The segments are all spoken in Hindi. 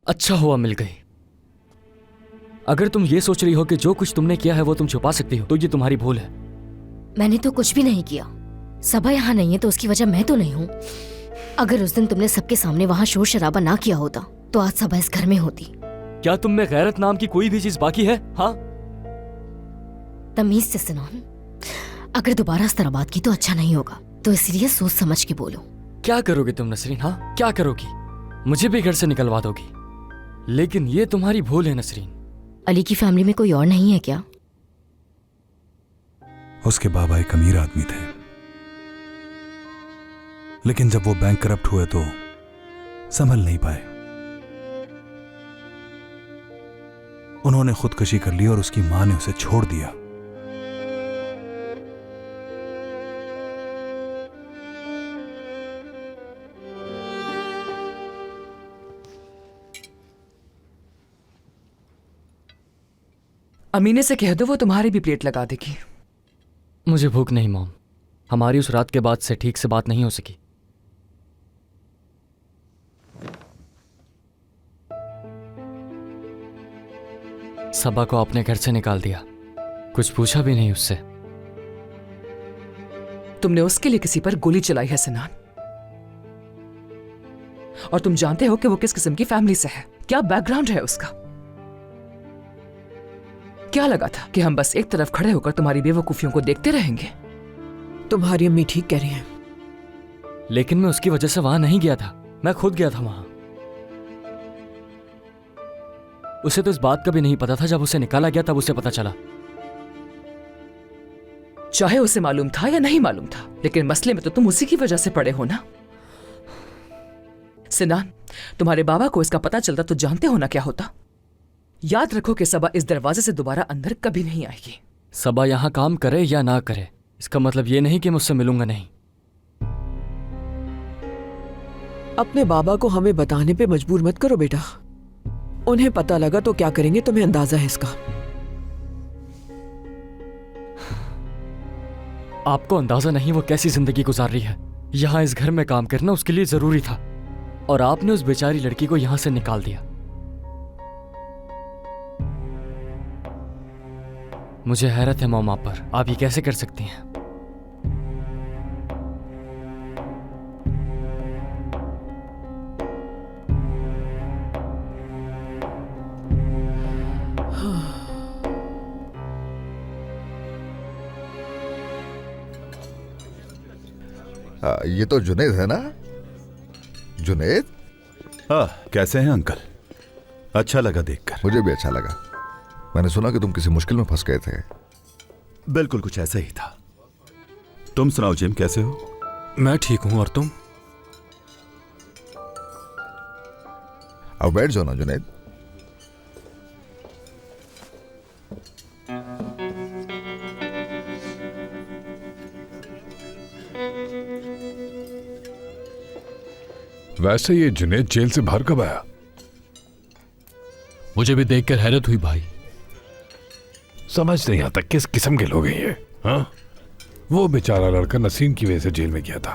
अच्छा हुआ मिल गई। अगर तुम ये सोच रही हो कि जो कुछ तुमने किया है वो तुम छुपा सकती हो तो ये तुम्हारी भूल है। मैंने तो कुछ भी नहीं किया। सबा यहाँ नहीं है तो उसकी वजह मैं तो नहीं हूँ। अगर उस दिन तुमने सबके सामने वहाँ शोर शराबा ना किया होता तो आज सबा इस घर में होती। क्या तुम में गैरत नाम की कोई भी चीज बाकी है? हाँ, तमीज से सिनान, अगर दोबारा इस तरह बात की तो अच्छा नहीं होगा, तो इसलिए सोच समझ के बोलो। क्या करोगे तुम नसरीन? हाँ, क्या करोगी? मुझे भी घर से निकलवा दोगी? लेकिन ये तुम्हारी भूल है नसरीन। अली की फैमिली में कोई और नहीं है क्या? उसके बाबा एक अमीर आदमी थे, लेकिन जब वो बैंक करप्ट हुए तो संभल नहीं पाए। उन्होंने खुदकुशी कर ली और उसकी मां ने उसे छोड़ दिया। अमीने से कह दो वो तुम्हारी भी प्लेट लगा देगी। मुझे भूख नहीं मॉम। हमारी उस रात के बाद से ठीक से बात नहीं हो सकी। सबा को अपने घर से निकाल दिया, कुछ पूछा भी नहीं उससे। तुमने उसके लिए किसी पर गोली चलाई है सिनान, और तुम जानते हो कि वो किस किस्म की फैमिली से है, क्या बैकग्राउंड है उसका। क्या लगा था कि हम बस एक तरफ खड़े होकर तुम्हारी बेवकूफियों को देखते रहेंगे? तुम्हारी अम्मी ठीक कह रही हैं। लेकिन मैं उसकी वजह से वहां नहीं गया था, मैं खुद गया था वहां। उसे तो इस बात का भी नहीं पता था, जब उसे निकाला गया तब उसे पता चला। चाहे उसे मालूम था या नहीं मालूम था, लेकिन मसले में तो तुम उसी की वजह से पड़े हो ना। सिनान, तुम्हारे बाबा को इसका पता चलता तो जानते हो ना क्या होता। याद रखो कि सबा इस दरवाजे से दोबारा अंदर कभी नहीं आएगी। सबा यहां काम करे या ना करे, इसका मतलब यह नहीं कि मैं उससे मिलूंगा नहीं। अपने बाबा को हमें बताने पे मजबूर मत करो बेटा। उन्हें पता लगा तो क्या करेंगे, तुम्हें अंदाजा है इसका। आपको अंदाजा नहीं वो कैसी जिंदगी गुजार रही है। यहां इस घर में काम करना उसके लिए जरूरी था, और आपने उस बेचारी लड़की को यहां से निकाल दिया। मुझे हैरत है मॉम आप पर, आप ये कैसे कर सकती हैं? ये तो जुनेद है ना? जुनेद? हाँ, कैसे हैं अंकल? अच्छा लगा देखकर। मुझे भी अच्छा लगा। मैंने सुना कि तुम किसी मुश्किल में फंस गए थे। बिल्कुल कुछ ऐसा ही था। तुम सुनाओ जिम, कैसे हो? मैं ठीक हूं, और तुम? अब बैठ जाओ ना जुनेद। वैसे ये जुनेद जेल से बाहर कब आया? मुझे भी देखकर हैरत हुई भाई। समझ नहीं आता किस किस्म के लोग हैं ये। हाँ, वो बेचारा लड़का नसीम की वजह से जेल में गया था,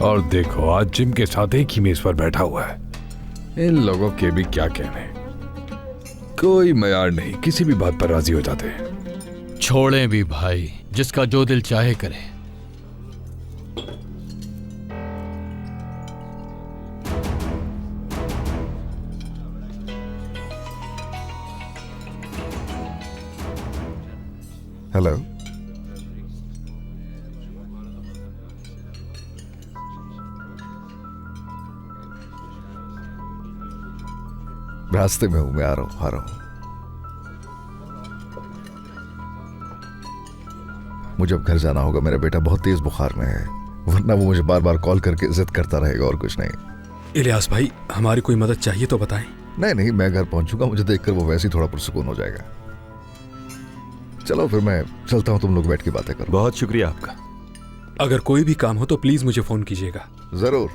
और देखो आज जिम के साथ एक ही मेज पर बैठा हुआ है। इन लोगों के भी क्या कहने, कोई मयार नहीं, किसी भी बात पर राजी हो जाते हैं। छोड़ें भी भाई, जिसका जो दिल चाहे करे। हेलो। रास्ते में हूं, मैं आ रहा हूं। मुझे अब घर जाना होगा, मेरा बेटा बहुत तेज बुखार में है, वरना वो मुझे बार बार कॉल करके जिद करता रहेगा और कुछ नहीं। इलियास भाई, हमारी कोई मदद चाहिए तो बताएं। नहीं, मैं घर पहुंचूंगा, मुझे देखकर वो वैसे ही थोड़ा पुरसुकून हो जाएगा। चलो फिर मैं चलता हूं, तुम लोग बैठ के बातें करो। बहुत शुक्रिया आपका। अगर कोई भी काम हो तो प्लीज मुझे फोन कीजिएगा। जरूर।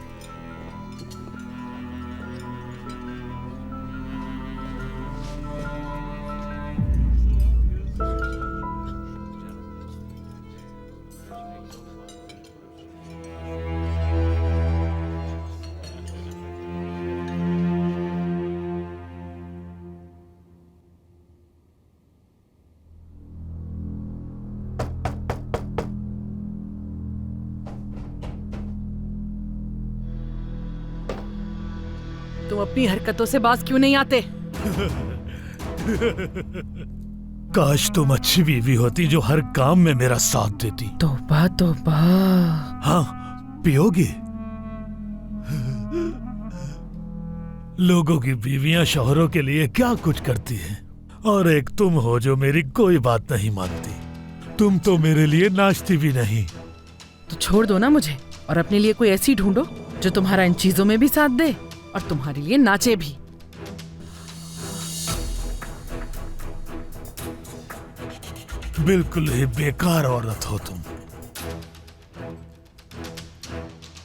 तुम अपनी हरकतों से बाज क्यों नहीं आते? काश तुम अच्छी बीवी होती जो हर काम में मेरा साथ देती। तौबा तौबा। हाँ, पियोगी? लोगों की बीवियां शौहरों के लिए क्या कुछ करती हैं, और एक तुम हो जो मेरी कोई बात नहीं मानती। तुम तो मेरे लिए नाचती भी नहीं। तो छोड़ दो ना मुझे और अपने लिए कोई ऐसी ढूंढो जो तुम्हारा इन चीजों में भी साथ दे और तुम्हारे लिए नाचे भी। बिल्कुल ही बेकार औरत हो तुम।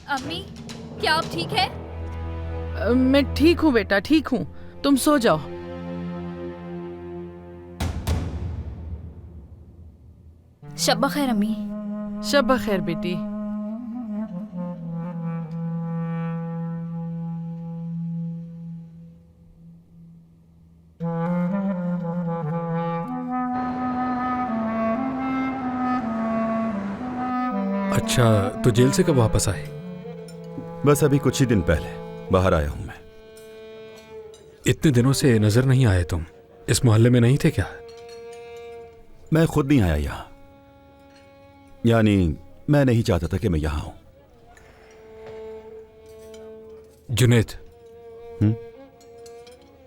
अम्मी, क्या आप ठीक है? मैं ठीक हूँ बेटा, ठीक हूँ। तुम सो जाओ। शब्बा खैर अम्मी। शब्बा खैर बेटी। अच्छा, तो जेल से कब वापस आए? बस अभी कुछ ही दिन पहले बाहर आया हूं मैं। इतने दिनों से नजर नहीं आए तुम। इस मोहल्ले में नहीं थे क्या? मैं खुद नहीं आया यहां, यानी मैं नहीं चाहता था कि मैं यहां आऊं। जुनैद,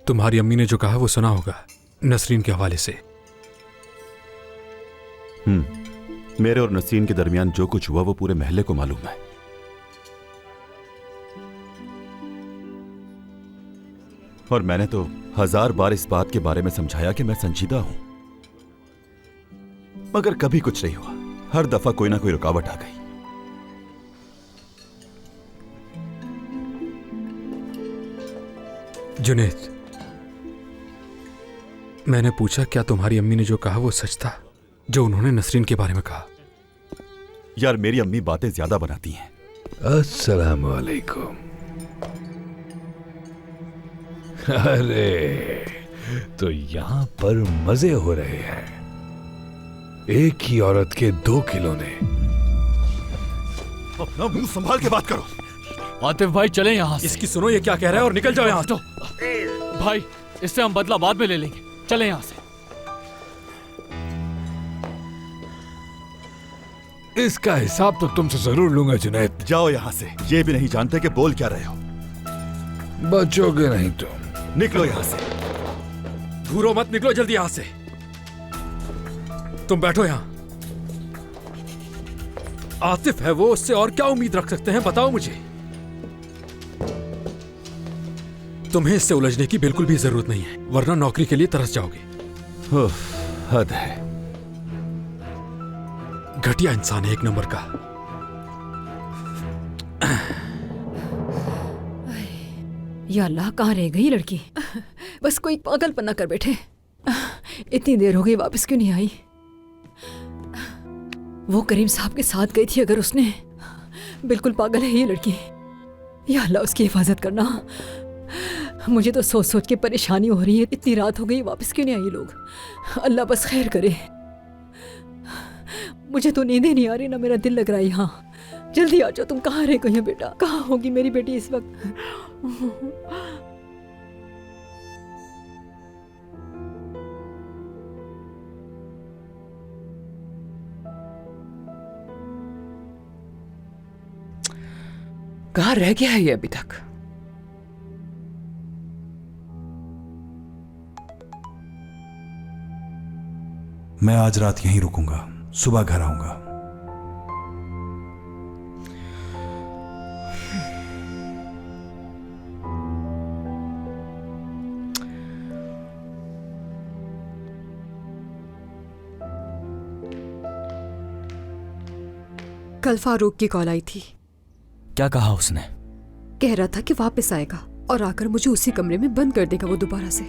तुम्हारी अम्मी ने जो कहा वो सुना होगा नसरीन के हवाले से। मेरे और नसरीन के दरमियान जो कुछ हुआ वो पूरे महल्ले को मालूम है। और मैंने तो 1000 बार इस बात के बारे में समझाया कि मैं संजीदा हूं, मगर कभी कुछ नहीं हुआ। हर दफा कोई ना कोई रुकावट आ गई। जुनैद, मैंने पूछा क्या तुम्हारी अम्मी ने जो कहा वो सच था, जो उन्होंने नसरीन के बारे में कहा? यार, मेरी अम्मी बातें ज्यादा बनाती हैं। अस्सलाम वालेकुम। अरे, तो यहां पर मजे हो रहे हैं। एक ही औरत के 2 खिलौने। अपना मुंह संभाल के बात करो। आतिफ भाई, चलें यहाँ से। इसकी सुनो ये क्या कह रहा है और निकल जाओ यहाँ से। भाई, इससे हम बदला बाद में ले लेंगे। चलें यहाँ से। इसका हिसाब तो तुमसे जरूर लूंगा जुनैद। जाओ यहाँ से। ये भी नहीं जानते कि बोल क्या रहे हो। बचोगे नहीं तुम। निकलो यहाँ से। घूरो मत, निकलो जल्दी यहाँ से। तुम बैठो यहाँ। आतिफ है वो, उससे और क्या उम्मीद रख सकते हैं बताओ मुझे। तुम्हें इससे उलझने की बिल्कुल भी जरूरत नहीं है, वरना नौकरी के लिए तरस जाओगे। हद है। घटिया इंसान है, एक नंबर का। या अल्लाह, कहाँ रह गई लड़की? बस कोई पागलपना कर बैठे। इतनी देर हो गई, वापस क्यों नहीं आई? वो करीम साहब के साथ गई थी अगर उसने। बिल्कुल पागल है ये लड़की। या अल्लाह, उसकी हिफाजत करना। मुझे तो सोच सोच के परेशानी हो रही है। इतनी रात हो गई, वापस क्यों नहीं आई ये लोग? अल्लाह बस खैर करे। मुझे तो नींद ही नहीं आ रही, ना मेरा दिल लग रहा है यहाँ। जल्दी आ जाओ। तुम कहाँ रह गई हो बेटा? कहाँ होगी मेरी बेटी इस वक्त? कहाँ रह गया है ये अभी तक? मैं आज रात यहीं रुकूंगा, सुबह घर आऊंगा। कल फारूक की कॉल आई थी। क्या कहा उसने? कह रहा था कि वापस आएगा और आकर मुझे उसी कमरे में बंद कर देगा वो दोबारा से।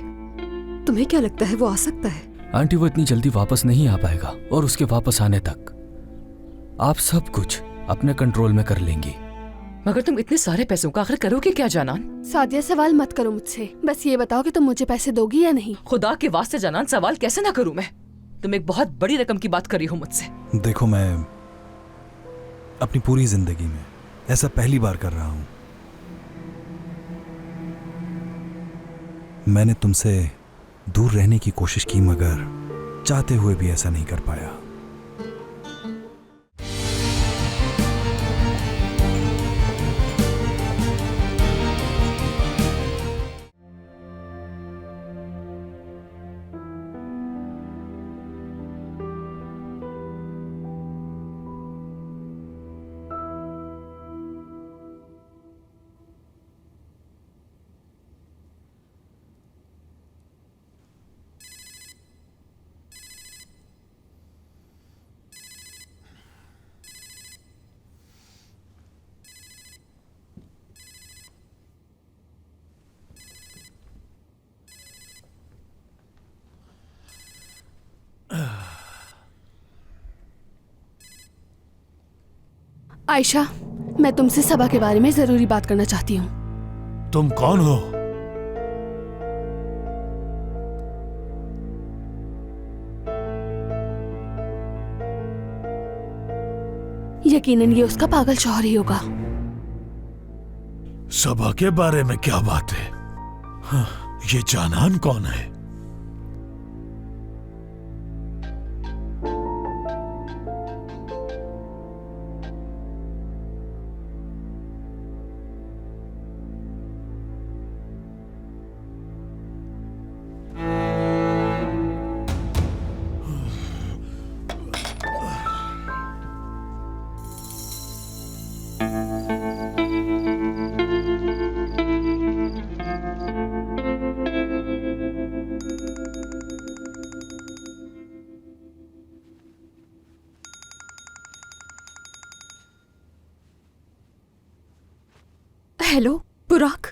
तुम्हें क्या लगता है वो आ सकता है? आंटी, वो इतनी जल्दी वापस नहीं आ पाएगा, और उसके वापस आने तक आप सब कुछ अपने कंट्रोल में कर लेंगी। मगर तुम इतने सारे पैसों का आखिर करोगे क्या जानान? सादिया, सवाल मत करो मुझसे। बस ये बताओ कि तुम मुझे पैसे दोगी या नहीं। खुदा के वास्ते जानान, सवाल कैसे ना करूं मैं? तुम एक बहुत बड़ी रकम की बात कर रही हो मुझसे। देखो, मैं अपनी पूरी जिंदगी में ऐसा पहली बार कर रहा हूं। मैंने तुमसे दूर रहने की कोशिश की, मगर चाहते हुए भी ऐसा नहीं कर पाया। आयशा, मैं तुमसे सबा के बारे में जरूरी बात करना चाहती हूँ। तुम कौन हो? यकीनन ये उसका पागल शौहर ही होगा। सबा के बारे में क्या बात है? हाँ, ये जानान कौन है? हेलो बुराक,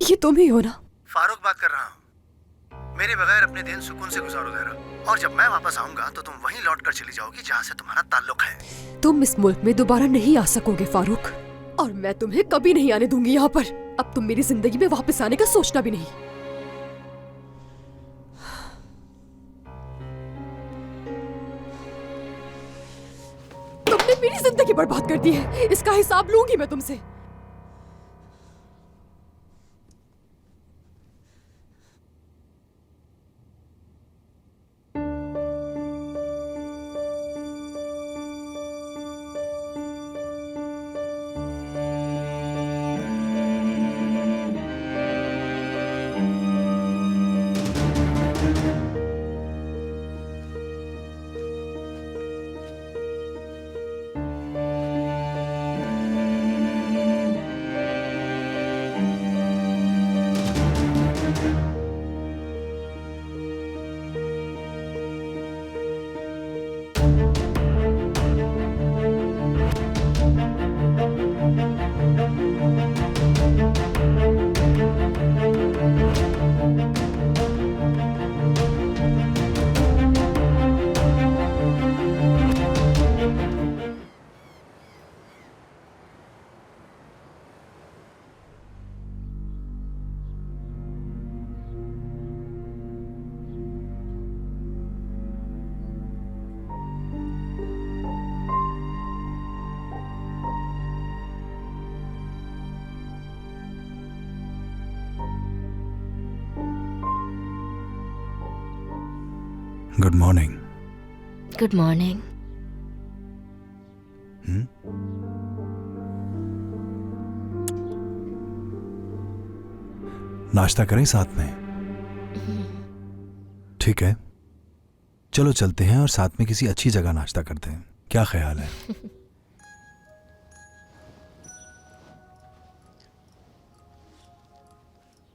ये तुम ही हो ना? फारूक बात कर रहा हूँ। मेरे बगैर अपने दिन सुकून से गुजारो ज़रा, और जब मैं वापस आऊंगा तो तुम वहीं लौट कर चली जाओगी जहाँ से तुम्हारा ताल्लुक है। तुम इस मुल्क में दोबारा नहीं आ सकोगे फारूक, और मैं तुम्हें कभी नहीं आने दूंगी यहाँ पर। अब तुम मेरी जिंदगी में वापस आने का सोचना भी नहीं। तुमने मेरी जिंदगी बर्बाद कर दी है, इसका हिसाब लूंगी मैं तुमसे। Good morning. Good morning. नाश्ता करें साथ में? ठीक है, चलो चलते हैं और साथ में किसी अच्छी जगह नाश्ता करते हैं। क्या ख्याल है?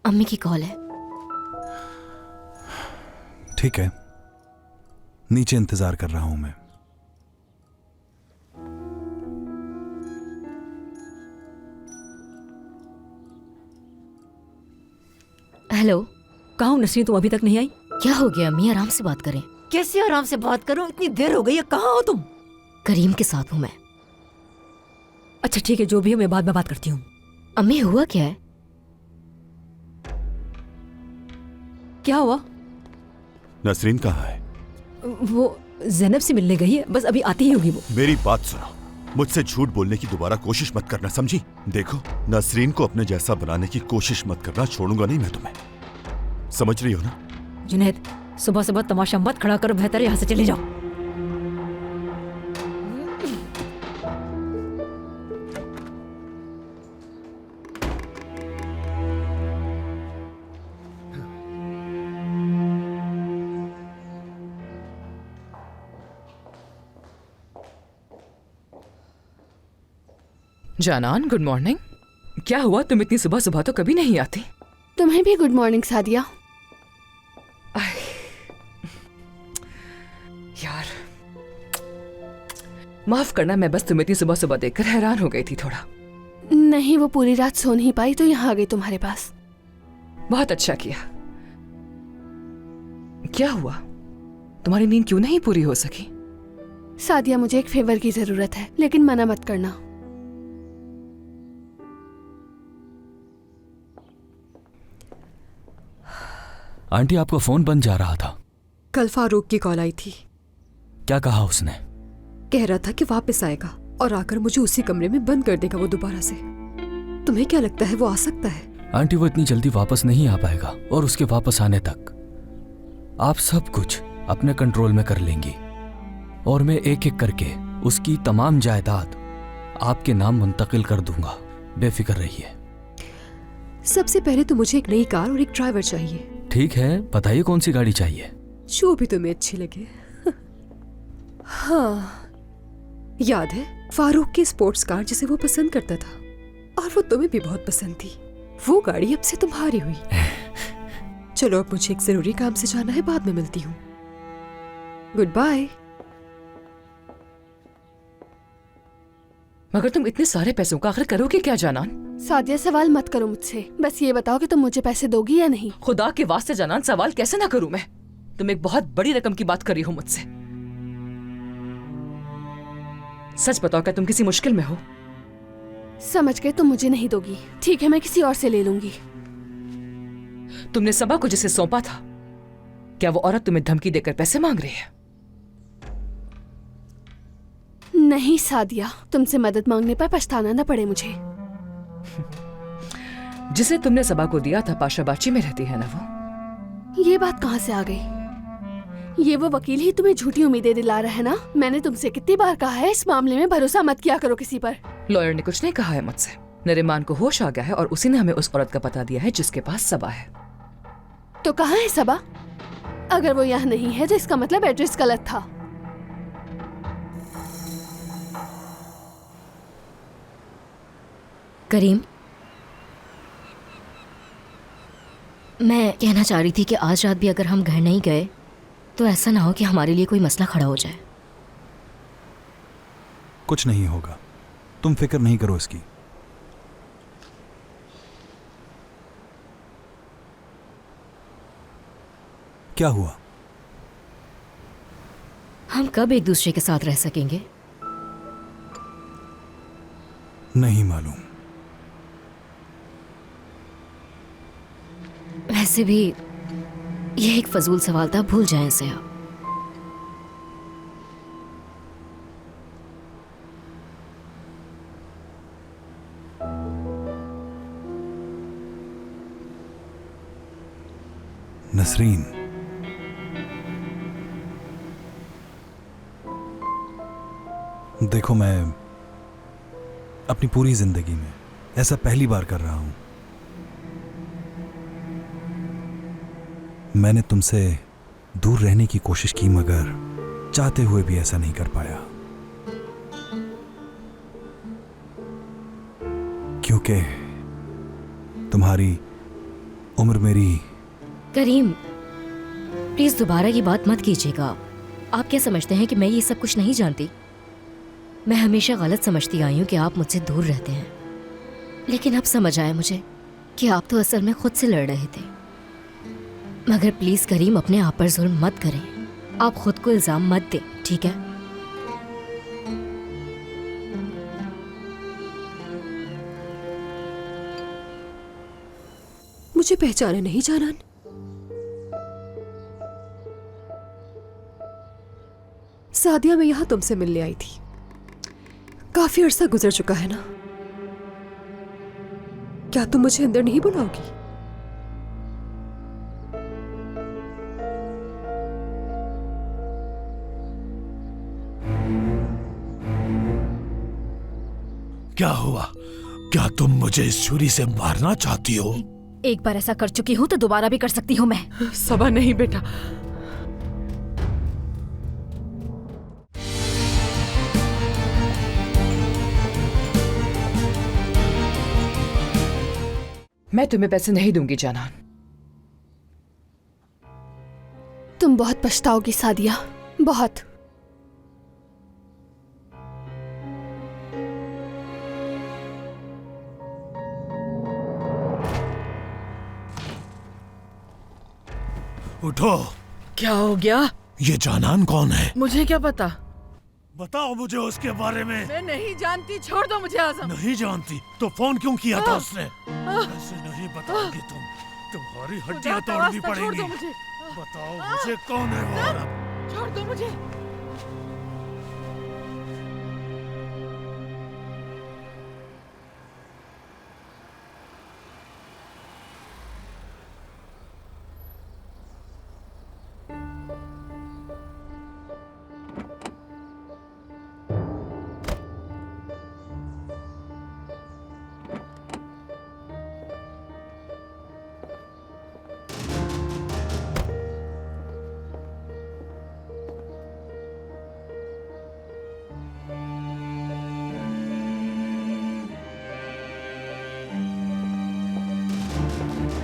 अम्मी की कॉल है। ठीक है, नीचे इंतजार कर रहा हूं मैं। हेलो। कहाँ हो नसरीन, तुम अभी तक नहीं आई? क्या हो गया अम्मी, आराम से बात करें। कैसे आराम से बात करूं, इतनी देर हो गई है। कहाँ हो तुम? करीम के साथ हूं मैं। अच्छा ठीक है, जो भी है मैं बाद में बात करती हूँ। अम्मी हुआ क्या है? क्या हुआ? नसरीन कहाँ है? वो ज़ैनब से मिलने गई है, बस अभी आती ही होगी वो। मेरी बात सुनो, मुझसे झूठ बोलने की दोबारा कोशिश मत करना, समझी? देखो, नसरीन को अपने जैसा बनाने की कोशिश मत करना, छोड़ूंगा नहीं मैं तुम्हें। समझ रही हो ना? जुनैद, सुबह सुबह तमाशा मत खड़ा करो, बेहतर यहाँ से चले जाओ। जानान, गुड मॉर्निंग। क्या हुआ, तुम इतनी सुबह सुबह तो कभी नहीं आती। तुम्हें भी गुड मॉर्निंग सादिया। यार माफ करना, मैं बस तुम्हें इतनी सुबह सुबह देखकर हैरान हो गई थी थोड़ा। नहीं, वो पूरी रात सो नहीं पाई तो यहाँ आ गई तुम्हारे पास। बहुत अच्छा किया। क्या हुआ, तुम्हारी नींद क्यों नहीं पूरी हो सकी? सादिया, मुझे एक फेवर की जरूरत है, लेकिन मना मत करना। आंटी, आपका फोन बंद जा रहा था। कल फारूक की कॉल आई थी। क्या कहा उसने? कह रहा था कि वापस आएगा और आकर मुझे उसी कमरे में बंद कर देगा वो दोबारा से। तुम्हें क्या लगता है वो आ सकता है? आंटी, वो इतनी जल्दी वापस नहीं आ पाएगा, और उसके वापस आने तक आप सब कुछ अपने कंट्रोल में कर लेंगी, और मैं एक एक करके उसकी तमाम जायदाद आपके नाम मुंतकिल कर दूंगा। बेफिक्र रहिए। सबसे पहले तो मुझे एक नई कार और एक ड्राइवर चाहिए। ठीक है, बताइए कौन सी गाड़ी चाहिए? जो भी तुम्हें अच्छी लगे। हाँ, याद है फारूक की स्पोर्ट्स कार जिसे वो पसंद करता था, और वो तुम्हें भी बहुत पसंद थी। वो गाड़ी अब से तुम्हारी हुई। चलो, अब मुझे एक जरूरी काम से जाना है, बाद में मिलती हूँ। Goodbye. मगर तुम इतने सारे पैसों का आखिर करोगे क्या जानान? सादिया, सवाल मत करो मुझसे, बस ये बताओ कि तुम मुझे पैसे दोगी या नहीं। खुदा के वास्ते जानान, सवाल कैसे ना करूं मैं? तुम एक बहुत बड़ी रकम की बात कर रही हो मुझसे। सच बताओ, क्या तुम किसी मुश्किल में हो? समझ गए, तुम मुझे नहीं दोगी। ठीक है, मैं किसी और से ले लूंगी। तुमने सबा को जिसे सौंपा था, क्या वो औरत तुम्हें धमकी देकर पैसे मांग रही है? नहीं सादिया, तुमसे मदद मांगने पर पछताना न पड़े मुझे। जिसे तुमने सबा को दिया था पाशाबाची में रहती है ना वो? ये बात कहाँ से आ गई? ये वो वकील ही तुम्हें झूठी उम्मीदें दिला रहा है ना? मैंने तुमसे कितनी बार कहा है इस मामले में भरोसा मत किया करो किसी पर। लॉयर ने कुछ नहीं कहा है मुझसे। नरिमान को होश आ गया है और उसी ने हमें उस औरत का पता दिया है जिसके पास सबा है। तो कहाँ है सबा? अगर वो यहाँ नहीं है तो इसका मतलब एड्रेस गलत था। करीम, मैं कहना चाह रही थी कि आज रात भी अगर हम घर नहीं गए तो ऐसा ना हो कि हमारे लिए कोई मसला खड़ा हो जाए। कुछ नहीं होगा, तुम फिक्र नहीं करो इसकी। क्या हुआ? हम कब एक दूसरे के साथ रह सकेंगे? नहीं मालूम। वैसे भी यह एक फजूल सवाल था, भूल जाएं इसे आप। नसरीन, देखो, मैं अपनी पूरी जिंदगी में ऐसा पहली बार कर रहा हूं। मैंने तुमसे दूर रहने की कोशिश की, मगर चाहते हुए भी ऐसा नहीं कर पाया, क्योंकि तुम्हारी उम्र मेरी। करीम, प्लीज दोबारा ये बात मत कीजिएगा। आप क्या समझते हैं कि मैं ये सब कुछ नहीं जानती? मैं हमेशा गलत समझती आई हूँ कि आप मुझसे दूर रहते हैं, लेकिन अब समझ आया मुझे कि आप तो असल में खुद से लड़ रहे थे। मगर प्लीज करीम, अपने आप पर जुल्म मत करें। आप खुद को इल्जाम मत दें, ठीक है? मुझे पहचाने नहीं जानान? सादिया, मैं यहां तुमसे मिलने आई थी। काफी अरसा गुजर चुका है ना? क्या तुम मुझे अंदर नहीं बुलाओगी? क्या हुआ? क्या तुम मुझे इस छुरी से मारना चाहती हो? एक बार ऐसा कर चुकी हूँ तो दोबारा भी कर सकती हूँ मैं। सबा नहीं बेटा, मैं तुम्हें पैसे नहीं दूंगी जानान। तुम बहुत पछताओगी सादिया, बहुत। उठो। क्या हो गया? ये जानान कौन है? मुझे क्या पता? बताओ मुझे उसके बारे में। मैं नहीं जानती, छोड़ दो मुझे आजम। नहीं जानती तो फोन क्यों किया था उसने? ऐसे नहीं बताओगी तुम, तुम्हारी हड्डियां तोड़नी पड़ेंगी। छोड़ दो मुझे। बताओ मुझे कौन है वो औरत? छोड़ दो मुझे।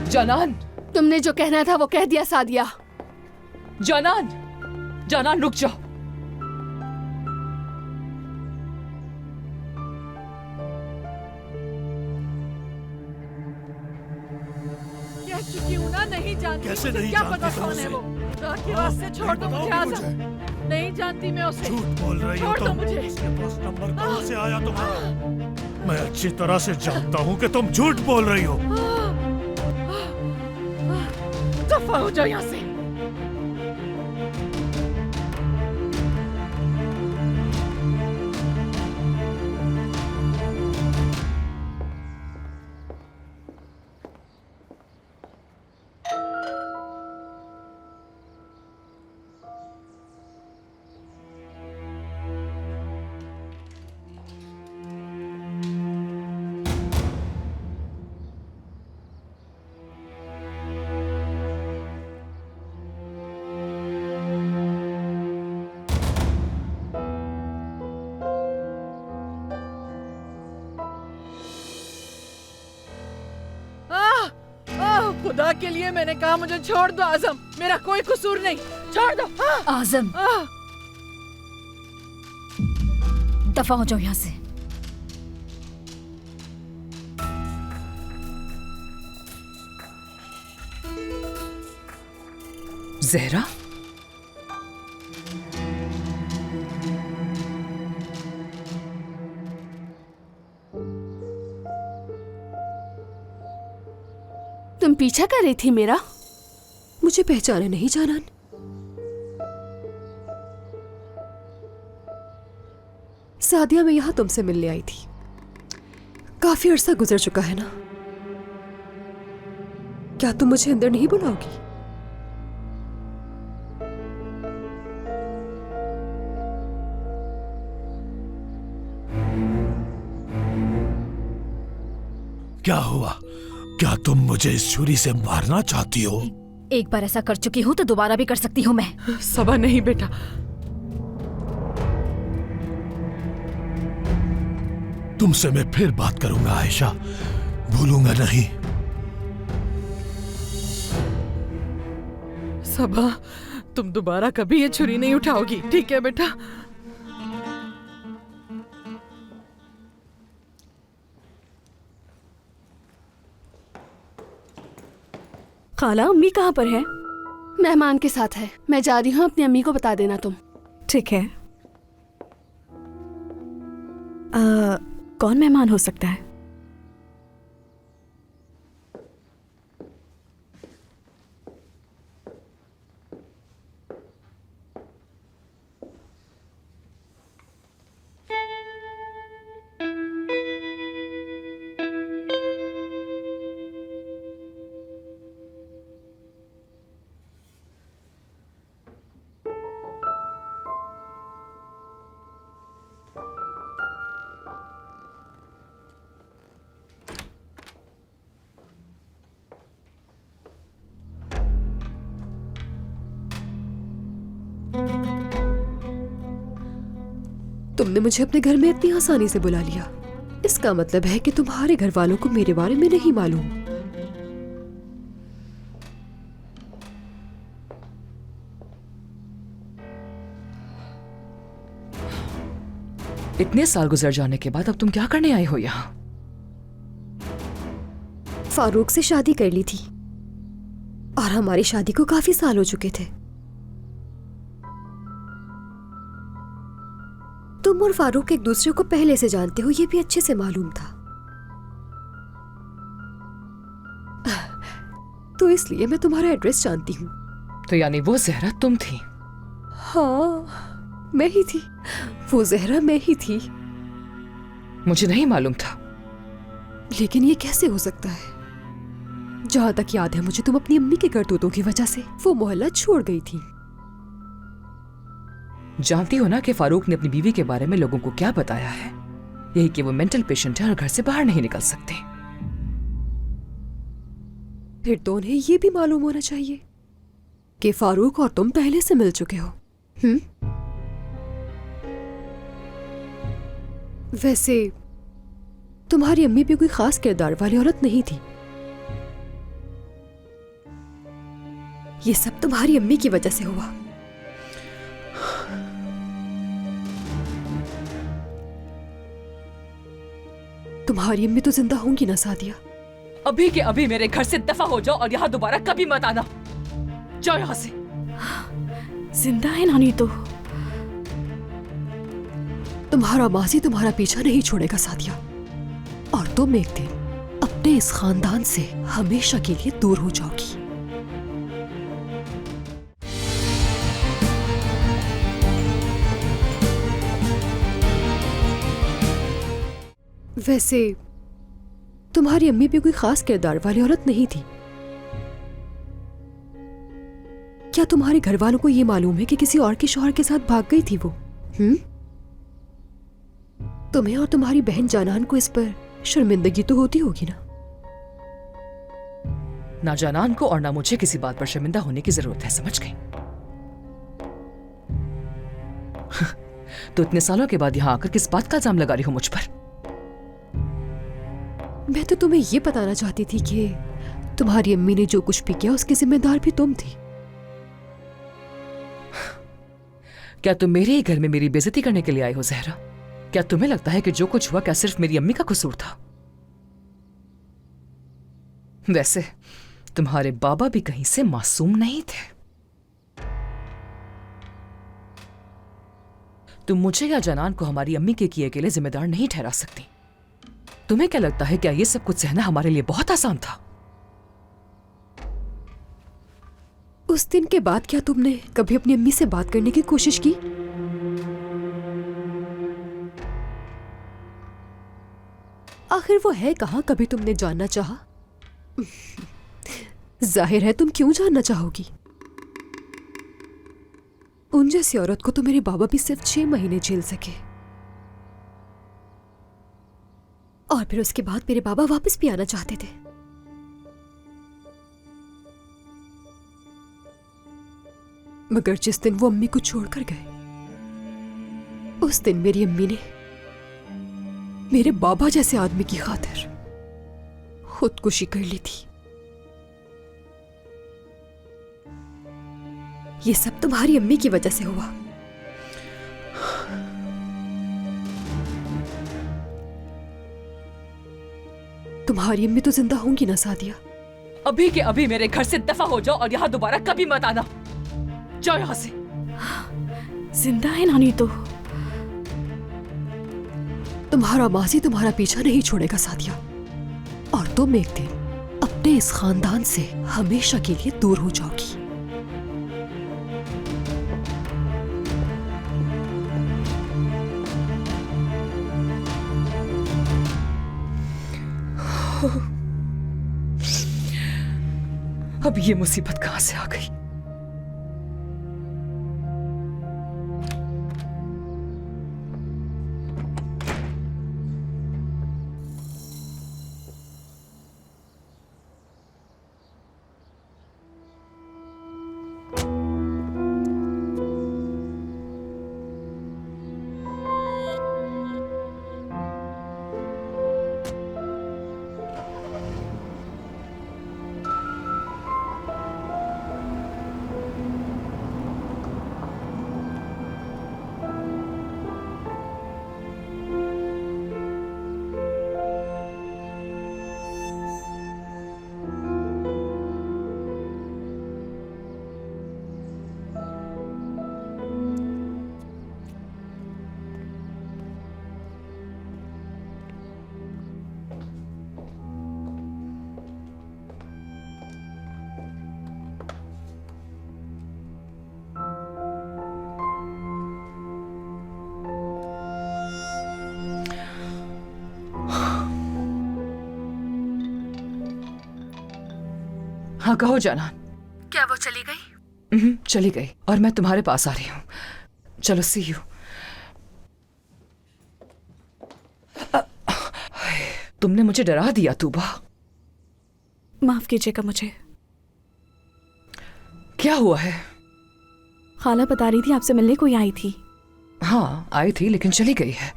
जानान, तुमने जो कहना था वो कह दिया सादिया। जानान, जानान रुक जाओ। कह चुकी हूँ ना, नहीं जानती। कैसे मुझे नहीं क्या जानती पता तुम कौन है उसे? वो? खुदा की वास्ते छोड़ दो मुझे आजम। नहीं जानती मैं उसे। झूठ बोल रही हो छोड़ दो तुम। मुझे। इसके पास नंबर कहाँ से आया तुम्हारा? मैं अच्छी तरह से जानता हूँ कि तुम झूठ बोल रही हो। दफा हो जाओ यहाँ से। खुदा के लिए मैंने कहा मुझे छोड़ दो आजम, मेरा कोई कसूर नहीं, छोड़ दो। आजम, दफा हो जाओ यहाँ से। जहरा, तुम पीछा कर रही थी मेरा? मुझे पहचाने नहीं जानान? सादिया मैं यहां तुमसे मिलने आई थी। काफी अरसा गुजर चुका है ना? क्या तुम मुझे अंदर नहीं बुलाओगी? क्या हुआ? क्या तुम मुझे इस छुरी से मारना चाहती हो? एक बार ऐसा कर चुकी हूँ तो दोबारा भी कर सकती हूँ मैं। सबा नहीं बेटा। तुमसे मैं फिर बात करूंगा आयशा, भूलूंगा नहीं। सबा, तुम दोबारा कभी ये छुरी नहीं उठाओगी, ठीक है बेटा? खाला, अम्मी कहाँ पर है? मेहमान के साथ है। मैं जा रही हूँ, अपनी अम्मी को बता देना तुम। ठीक है। कौन मेहमान हो सकता है? तुमने मुझे अपने घर में इतनी आसानी से बुला लिया, इसका मतलब है कि तुम्हारे घर वालों को मेरे बारे में नहीं मालूम। इतने साल गुजर जाने के बाद अब तुम क्या करने आई हो यहाँ? फारूक से शादी कर ली थी और हमारी शादी को काफी साल हो चुके थे। तुम और फारूक एक दूसरे को पहले से जानते हो, ये भी अच्छे से मालूम था। तो इसलिए मैं तुम्हारा एड्रेस जानती हूँ। तो यानी वो जहरा तुम थी? हाँ, मैं ही थी। वो जहरा मैं ही थी। मुझे नहीं मालूम था। लेकिन ये कैसे हो सकता है? जहां तक याद है मुझे, तुम अपनी अम्मी के करतूतों की वजह से वो मोहल्ला छोड़ गई थी। जानती हो ना कि फारूक ने अपनी बीवी के बारे में लोगों को क्या बताया है? यही कि वो मेंटल पेशेंट है और घर से बाहर नहीं निकल सकते। फिर तो उन्हें ये भी मालूम होना चाहिए कि फारूक और तुम पहले से मिल चुके हो। वैसे तुम्हारी अम्मी भी कोई खास किरदार वाली औरत नहीं थी। ये सब तुम्हारी अम्मी की वजह से हुआ। तुम्हारी अम्मी तो जिंदा होंगी ना सादिया? अभी के अभी मेरे घर से दफा हो जाओ और यहाँ दोबारा कभी मत आना। जाओ यहाँ से। जिंदा है नानी तो? तुम्हारा माजी तुम्हारा पीछा नहीं छोड़ेगा सादिया, और तुम एक दिन अपने इस खानदान से हमेशा के लिए दूर हो जाओगी। वैसे तुम्हारी अम्मी भी कोई खास किरदार वाली औरत नहीं थी। क्या तुम्हारे घर वालों को यह मालूम है कि किसी और के शौहर के साथ भाग गई थी वो? तुम्हें और तुम्हारी बहन जानान को इस पर शर्मिंदगी तो होती होगी ना? ना जानान को और ना मुझे किसी बात पर शर्मिंदा होने की जरूरत है, समझ गई? तो इतने सालों के बाद यहाँ आकर किस बात का इल्जाम लगा रही हो मुझ पर? मैं तो तुम्हें यह बताना चाहती थी कि तुम्हारी अम्मी ने जो कुछ भी किया उसकी जिम्मेदार भी तुम थी। क्या तुम मेरे ही घर में मेरी बेइज्जती करने के लिए आई हो जहरा? क्या तुम्हें लगता है कि जो कुछ हुआ क्या सिर्फ मेरी अम्मी का कसूर था? वैसे तुम्हारे बाबा भी कहीं से मासूम नहीं थे। तुम मुझे या जनान को हमारी अम्मी के किए के लिए जिम्मेदार नहीं ठहरा सकती। तुम्हें क्या लगता है क्या ये सब कुछ सहना हमारे लिए बहुत आसान था? उस दिन के बाद क्या तुमने कभी अपनी अम्मी से बात करने की कोशिश की? आखिर वो है कहां, कभी तुमने जानना चाहा? जाहिर है तुम क्यों जानना चाहोगी। उन जैसी औरत को तो मेरे बाबा भी सिर्फ 6 महीने झेल सके, और फिर उसके बाद मेरे बाबा वापस भी आना चाहते थे। मगर जिस दिन वो अम्मी को छोड़कर गए, उस दिन मेरी अम्मी ने मेरे बाबा जैसे आदमी की खातिर खुदकुशी कर ली थी। ये सब तुम्हारी अम्मी की वजह से हुआ। तुम्हारी अम्मी तो जिंदा होंगी ना सादिया? अभी के अभी मेरे घर से दफा हो जाओ और यहाँ दोबारा कभी मत आना। जाओ यहाँ से। जिंदा है नानी तो? तुम्हारा माजी तुम्हारा पीछा नहीं छोड़ेगा सादिया, और तुम एक दिन अपने इस खानदान से हमेशा के लिए दूर हो जाओगी। अब ये मुसीबत कहां से आ गई? हाँ कहो जाना। क्या वो चली गई? चली गई और मैं तुम्हारे पास आ रही हूँ। चलो सी यू। तुमने मुझे डरा दिया तूबा। माफ कीजिएगा मुझे। क्या हुआ है? खाला बता रही थी आपसे मिलने कोई आई थी। हाँ आई थी लेकिन चली गई है।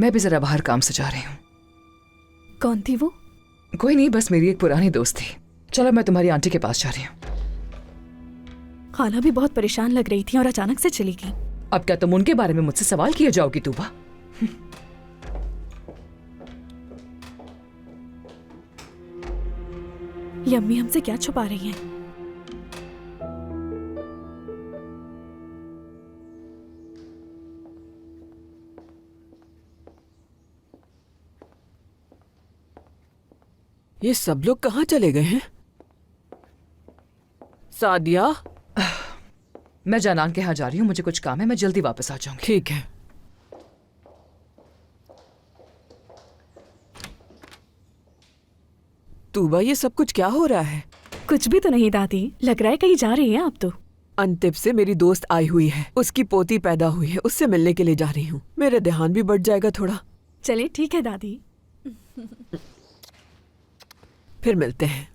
मैं भी जरा बाहर काम से जा रही हूँ। कौन थी वो? कोई नहीं, बस मेरी एक पुरानी दोस्त थी। चलो मैं तुम्हारी आंटी के पास जा रही हूँ। खाला भी बहुत परेशान लग रही थी और अचानक से चली गई। अब क्या तुम उनके बारे में मुझसे सवाल किए जाओगी तूबा? ये अम्मी हमसे क्या छुपा रही हैं? ये सब लोग कहाँ चले गए हैं? सादिया, मैं जानान के यहाँ जा रही हूँ, मुझे कुछ काम है, मैं जल्दी वापस आ जाऊंगी। ठीक है। तूबा, ये सब कुछ क्या हो रहा है? कुछ भी तो नहीं दादी, लग रहा है कहीं जा रही हैं आप तो। अंतिब से मेरी दोस्त आई हुई है, उसकी पोती पैदा हुई है, उससे मिलने के लिए जा रही हूँ। मेरा ध्यान भी बढ़ जाएगा थोड़ा। चलिए ठीक है दादी। फिर मिलते हैं।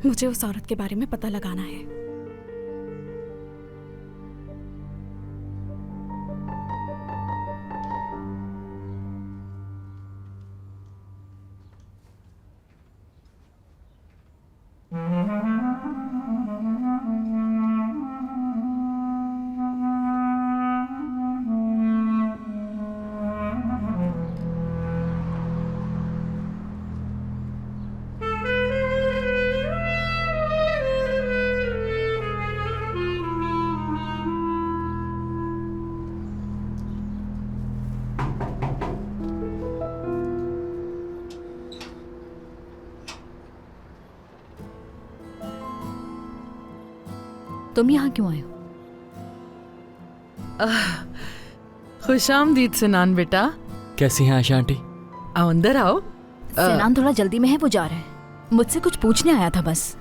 मुझे उस औरत के बारे में पता लगाना है। तुम यहाँ क्यों आए हो? खुशामदीद सिनान बेटा। कैसी हैं आशा आंटी? आओ अंदर आओ। सिनान थोड़ा जल्दी में है, वो जा रहे हैं। मुझसे कुछ पूछने आया था बस।